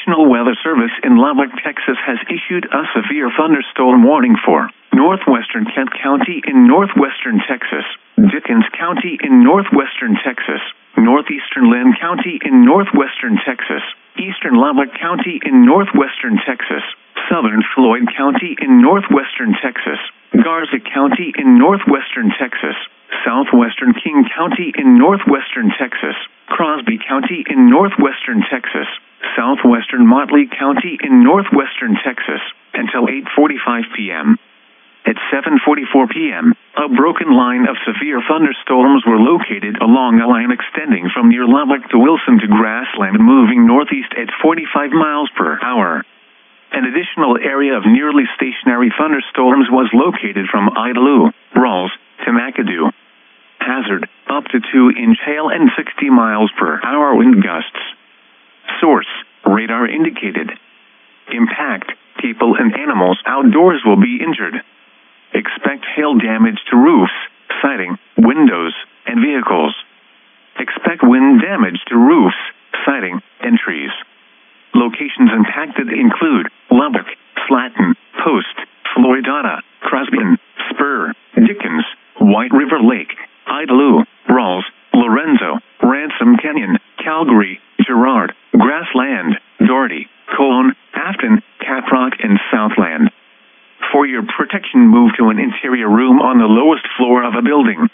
National Weather Service in Lubbock, Texas has issued a severe thunderstorm warning for Northwestern Kent County in Northwestern Texas, Dickens County in Northwestern Texas, Northeastern Lynn County in Northwestern Texas, Eastern Lubbock County in Northwestern Texas, Southern Floyd County in Northwestern Texas, Garza County in Northwestern Texas, Southwestern King County in Northwestern Texas, Crosby County in Northwestern Texas, Southwestern Motley County in Northwestern Texas, until 8:45 p.m. At 7:44 p.m., a broken line of severe thunderstorms were located along a line extending from near Lubbock to Wilson to Grassland, moving northeast at 45 miles per hour. An additional area of nearly stationary thunderstorms was located from Idalou, Rawls, to McAdoo. Hazard, up to 2-inch hail and 60 miles per hour wind gusts. Source, radar indicated. Impact, people and animals outdoors will be injured. Expect hail damage to roofs, siding, windows, and vehicles. Expect wind damage to roofs, siding, and trees. Locations impacted include Lubbock, Slatton, Post, Floyd, Crosby, Spur, Dickens, White River Lake, Idalou, Rawls, Lorenzo, Ransom Canyon, Calgary, Girard, Grassland, Doherty, Cologne, Afton, Caprock, and Southland. For your protection, move to an interior room on the lowest floor of a building.